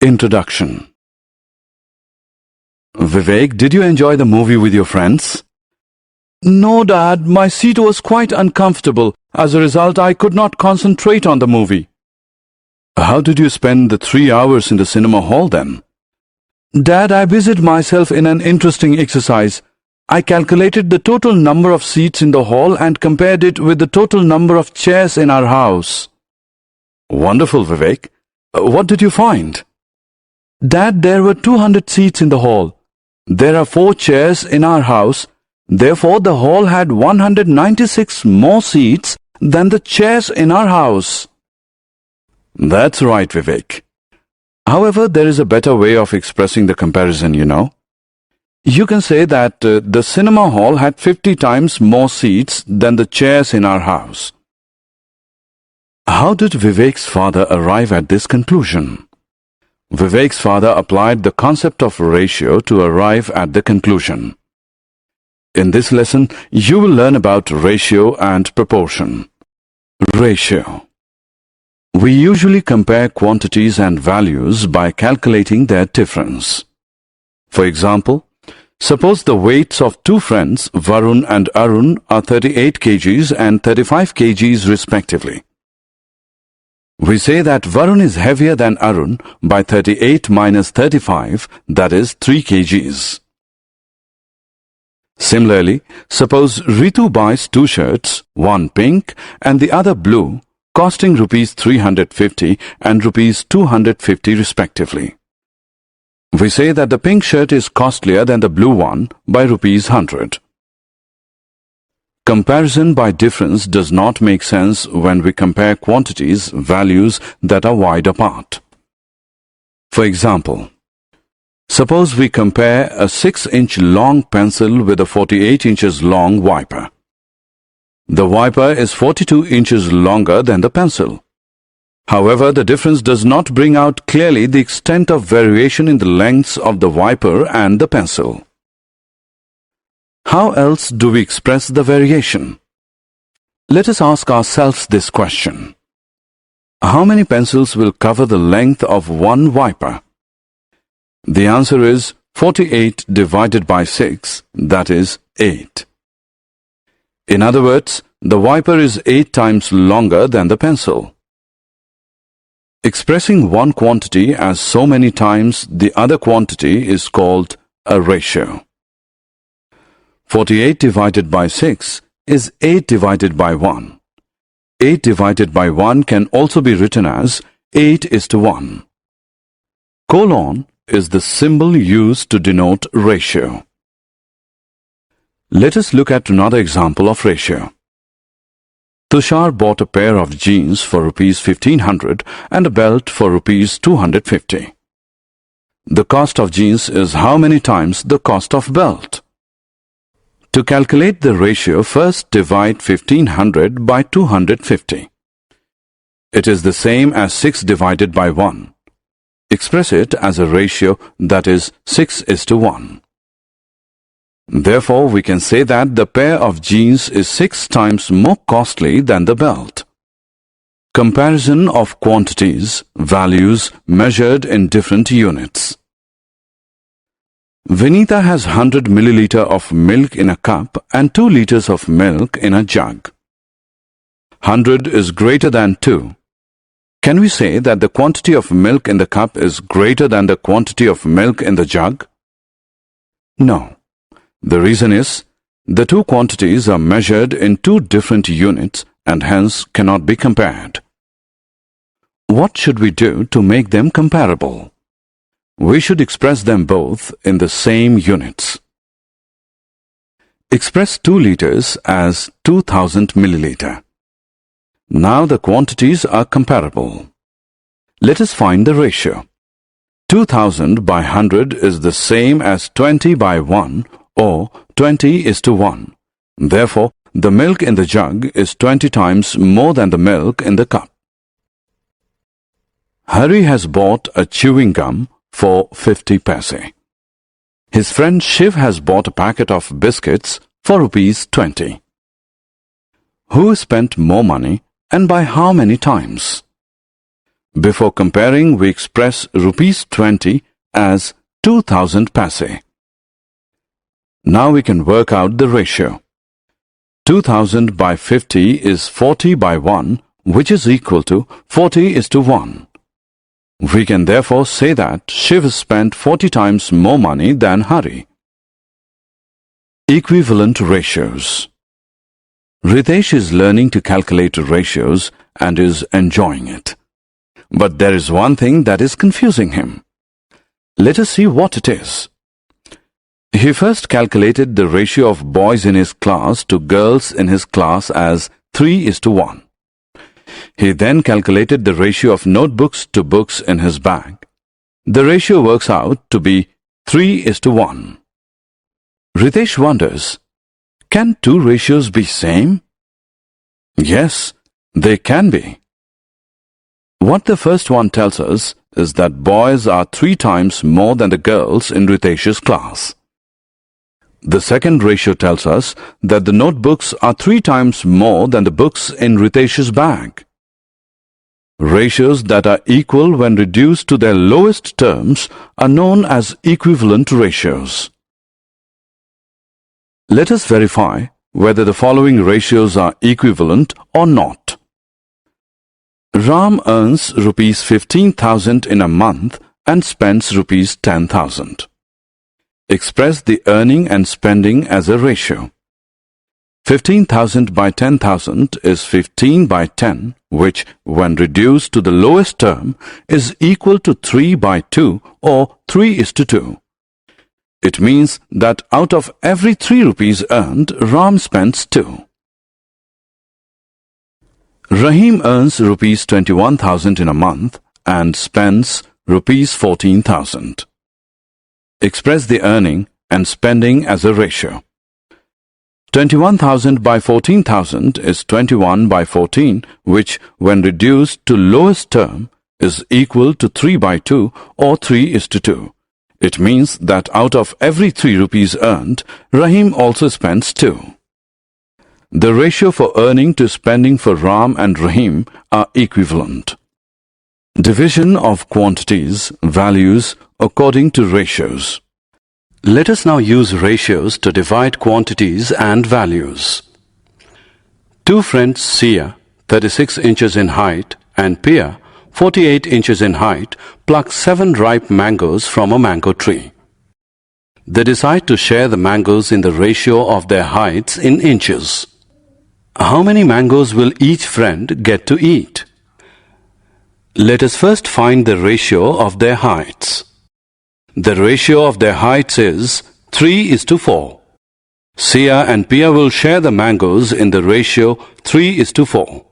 Introduction. Vivek, did you enjoy the movie with your friends? No, Dad, my seat was quite uncomfortable. As a result, I could not concentrate on the movie. How did you spend the 3 hours in the cinema hall then? Dad, I busied myself in an interesting exercise. I calculated the total number of seats in the hall and compared it with the total number of chairs in our house. Wonderful, Vivek. What did you find? Dad, there were 200 seats in the hall. There are 4 chairs in our house. Therefore, the hall had 196 more seats than the chairs in our house. That's right, Vivek. However, there is a better way of expressing the comparison, you know. You can say that the cinema hall had 50 times more seats than the chairs in our house. How did Vivek's father arrive at this conclusion? Vivek's father applied the concept of ratio to arrive at the conclusion. In this lesson, you will learn about ratio and proportion. Ratio. We usually compare quantities and values by calculating their difference. For example, suppose the weights of 2 friends, Varun and Arun, are 38 kgs and 35 kgs respectively. We say that Varun is heavier than Arun by 38 minus 35, that is 3 kgs. Similarly, suppose Ritu buys 2 shirts, one pink and the other blue, costing rupees 350 and rupees 250 respectively. We say that the pink shirt is costlier than the blue one by rupees 100. Comparison by difference does not make sense when we compare quantities, values that are wide apart. For example, suppose we compare a 6-inch long pencil with a 48 inches long wiper. The wiper is 42 inches longer than the pencil. However, the difference does not bring out clearly the extent of variation in the lengths of the wiper and the pencil. How else do we express the variation? Let us ask ourselves this question. How many pencils will cover the length of one wiper? The answer is 48 divided by 6, that is 8. In other words, the wiper is 8 times longer than the pencil. Expressing one quantity as so many times the other quantity is called a ratio. 48 divided by 6 is 8 divided by 1. 8 divided by 1 can also be written as 8:1. Colon is the symbol used to denote ratio. Let us look at another example of ratio. Tushar bought a pair of jeans for rupees 1500 and a belt for rupees 250. The cost of jeans is how many times the cost of belt? To calculate the ratio, first divide 1500 by 250. It is the same as 6 divided by 1. Express it as a ratio, that is 6:1. Therefore, we can say that the pair of jeans is 6 times more costly than the belt. Comparison of quantities, values measured in different units. Vinita has 100 milliliter of milk in a cup and 2 liters of milk in a jug. 100 is greater than 2. Can we say that the quantity of milk in the cup is greater than the quantity of milk in the jug? No. The reason is, the two quantities are measured in 2 different units and hence cannot be compared. What should we do to make them comparable? We should express them both in the same units. Express 2 liters as 2000 milliliter. Now the quantities are comparable. Let us find the ratio. 2000 by 100 is the same as 20 by 1 or 20:1. Therefore, the milk in the jug is 20 times more than the milk in the cup. Hari has bought a chewing gum for 50 paise. His friend Shiv has bought a packet of biscuits for rupees 20. Who spent more money and by how many times? Before comparing, we express rupees 20 as 2000 paise. Now we can work out the ratio. 2000 by 50 is 40 by 1, which is equal to 40:1. We can therefore say that Shiv spent 40 times more money than Hari. Equivalent ratios. Ritesh is learning to calculate ratios and is enjoying it. But there is one thing that is confusing him. Let us see what it is. He first calculated the ratio of boys in his class to girls in his class as 3:1. He then calculated the ratio of notebooks to books in his bag. The ratio works out to be 3:1. Ritesh wonders, can two ratios be same? Yes, they can be. What the first one tells us is that boys are 3 times more than the girls in Ritesh's class. The second ratio tells us that the notebooks are 3 times more than the books in Ritesh's bag. Ratios that are equal when reduced to their lowest terms are known as equivalent ratios. Let us verify whether the following ratios are equivalent or not. Ram earns rupees 15,000 in a month and spends rupees 10,000. Express the earning and spending as a ratio. 15,000 by 10,000 is 15 by 10, which, when reduced to the lowest term, is equal to 3 by 2 or 3:2. It means that out of every 3 rupees earned, Ram spends 2. Rahim earns rupees 21,000 in a month and spends rupees 14,000. Express the earning and spending as a ratio. 21,000 by 14,000 is 21 by 14, which, when reduced to lowest term, is equal to 3 by 2 or 3:2. It means that out of every 3 rupees earned, Rahim also spends 2. The ratio for earning to spending for Ram and Rahim are equivalent. Division of quantities, values, according to ratios. Let us now use ratios to divide quantities and values. Two friends, Sia, 36 inches in height, and Pia, 48 inches in height, pluck 7 ripe mangoes from a mango tree. They decide to share the mangoes in the ratio of their heights in inches. How many mangoes will each friend get to eat? Let us first find the ratio of their heights. The ratio of their heights is 3:4. Sia and Pia will share the mangoes in the ratio 3:4.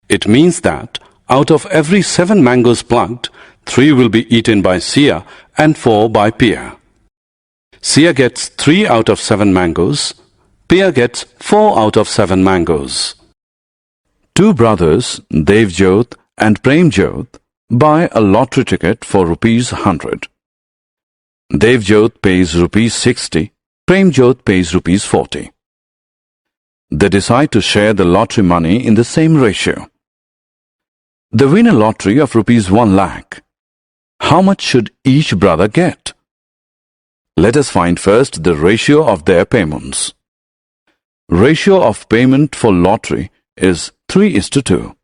It means that out of every 7 mangoes plucked, 3 will be eaten by Sia and 4 by Pia. Sia gets 3 out of 7 mangoes. Pia gets 4 out of 7 mangoes. Two brothers, Devjot and Premjot, buy a lottery ticket for rupees 100. Devjot pays rupees 60, Premjot pays rupees 40. They decide to share the lottery money in the same ratio. They win a lottery of rupees 1 lakh. How much should each brother get? Let us find first the ratio of their payments. Ratio of payment for lottery is 3:2.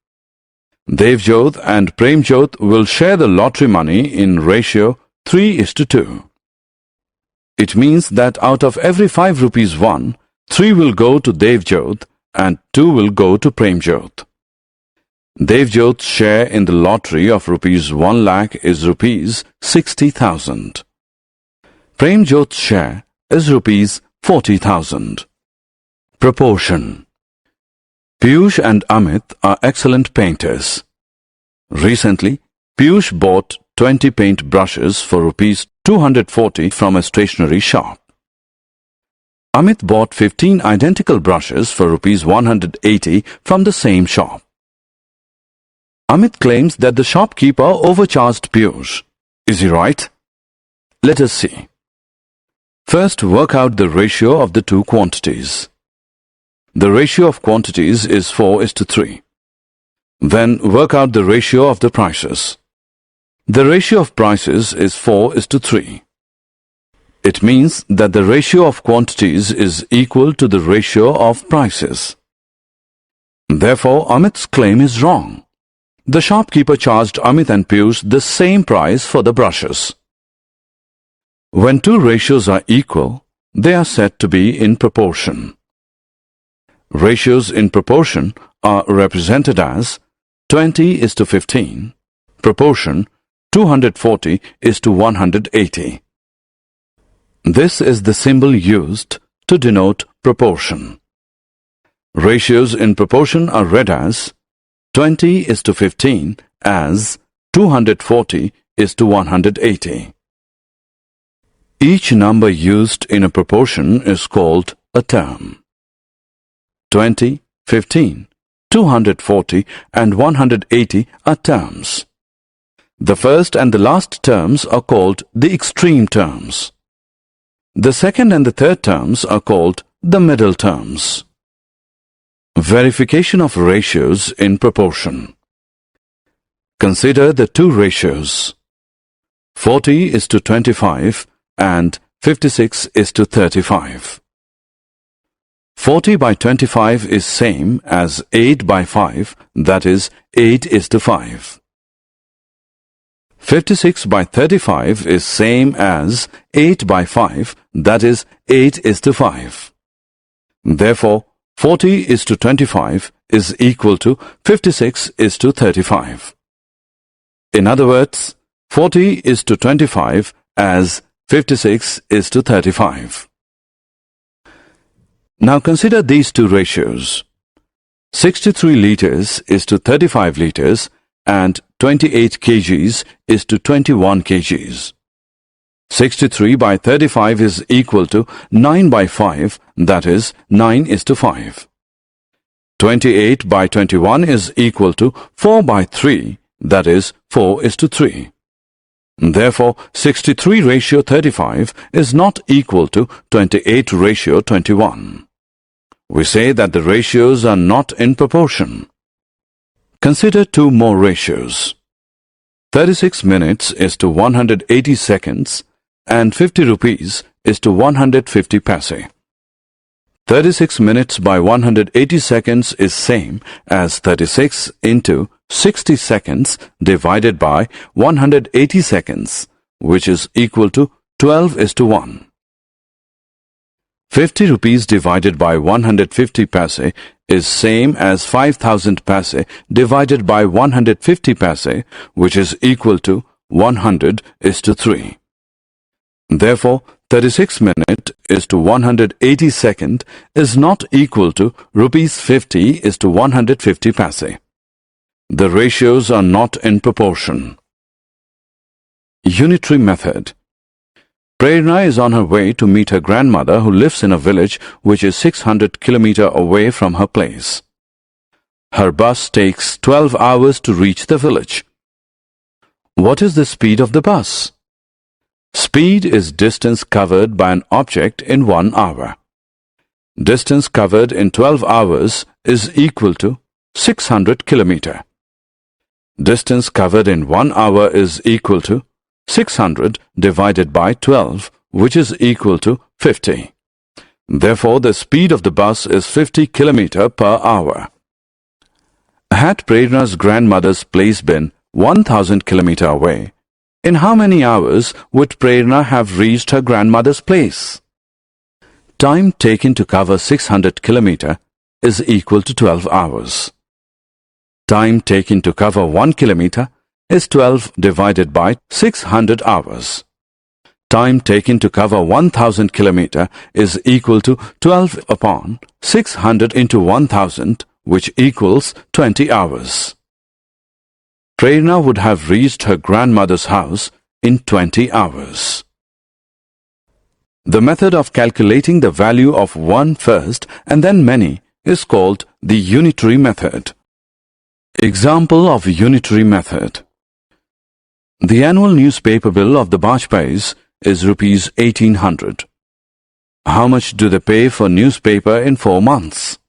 Devjot and Premjot will share the lottery money in ratio 3:2. It means that out of every 5 rupees won, 3 will go to Devjot and 2 will go to Premjot. Devjot's share in the lottery of rupees 1 lakh is rupees 60,000. Premjot's share is rupees 40,000. Proportion. Piyush and Amit are excellent painters. Recently, Piyush bought 20 paint brushes for rupees 240 from a stationery shop. Amit bought 15 identical brushes for rupees 180 from the same shop. Amit claims that the shopkeeper overcharged Piyush. Is he right? Let us see. First, work out the ratio of the two quantities. The ratio of quantities is 4:3. Then work out the ratio of the prices. The ratio of prices is 4:3. It means that the ratio of quantities is equal to the ratio of prices. Therefore, Amit's claim is wrong. The shopkeeper charged Amit and Piyush the same price for the brushes. When two ratios are equal, they are said to be in proportion. Ratios in proportion are represented as 20:15, proportion 240:180. This is the symbol used to denote proportion. Ratios in proportion are read as 20:15 as 240:180. Each number used in a proportion is called a term. 20, 15, 240 and 180 are terms. The first and the last terms are called the extreme terms. The second and the third terms are called the middle terms. Verification of ratios in proportion. Consider the two ratios. 40:25 and 56:35. 40/25 is same as 8/5, that is 8:5. 56/35 is same as 8/5, that is 8:5. Therefore, 40:25 is equal to 56:35. In other words, 40:25 as 56:35. Now consider these two ratios. 63 liters is to 35 liters and 28 kgs is to 21 kgs. 63/35 is equal to 9/5, that is 9:5. 28/21 is equal to 4/3, that is 4:3. Therefore, 63:35 is not equal to 28:21. We say that the ratios are not in proportion. Consider two more ratios. 36 minutes is to 180 seconds and 50 rupees is to 150 paise. 36 minutes by 180 seconds is same as 36 into 60 seconds divided by 180 seconds, which is equal to 12:1. 50 rupees divided by 150 paise is same as 5,000 paise divided by 150 paise, which is equal to 100:3. Therefore, 36 minute is to 180 second is not equal to rupees 50 is to 150 paise. The ratios are not in proportion. Unitary method. Prerna is on her way to meet her grandmother who lives in a village which is 600 kilometers away from her place. Her bus takes 12 hours to reach the village. What is the speed of the bus? Speed is distance covered by an object in 1 hour. Distance covered in 12 hours is equal to 600 kilometers. Distance covered in 1 hour is equal to 600 divided by 12, which is equal to 50. Therefore, the speed of the bus is 50 kilometers per hour. Had Prerna's grandmother's place been 1,000 kilometers away, in how many hours would Prerna have reached her grandmother's place? Time taken to cover 600 kilometers is equal to 12 hours. Time taken to cover 1 kilometer is 12 divided by 600 hours. Time taken to cover 1,000 kilometers is equal to 12 upon 600 into 1,000, which equals 20 hours. Prerna would have reached her grandmother's house in 20 hours. The method of calculating the value of one first and then many is called the unitary method. Example of unitary method. The annual newspaper bill of the Bajpayis is rupees 1,800. How much do they pay for newspaper in 4 months?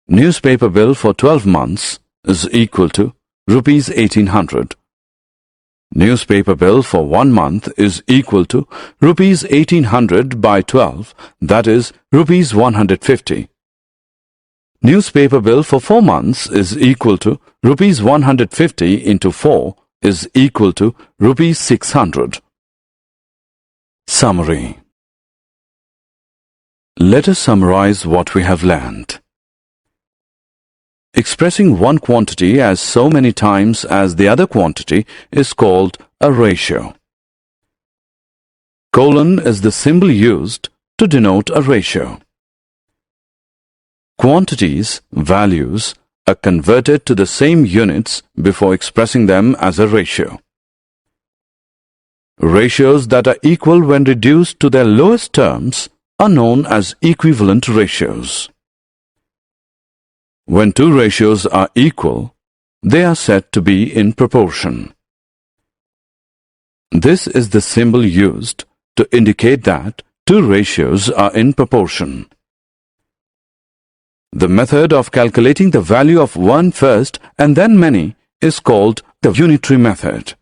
Newspaper bill for 12 months is equal to rupees 1800. Newspaper bill for 1 month is equal to rupees 1800 by 12, that is rupees 150. Newspaper bill for 4 months is equal to rupees 150 into 4 is equal to rupees 600. Summary. Let us summarize what we have learned. Expressing one quantity as so many times as the other quantity is called a ratio. Colon is the symbol used to denote a ratio. Quantities, values, are converted to the same units before expressing them as a ratio. Ratios that are equal when reduced to their lowest terms are known as equivalent ratios. When two ratios are equal, they are said to be in proportion. This is the symbol used to indicate that two ratios are in proportion. The method of calculating the value of one first and then many is called the unitary method.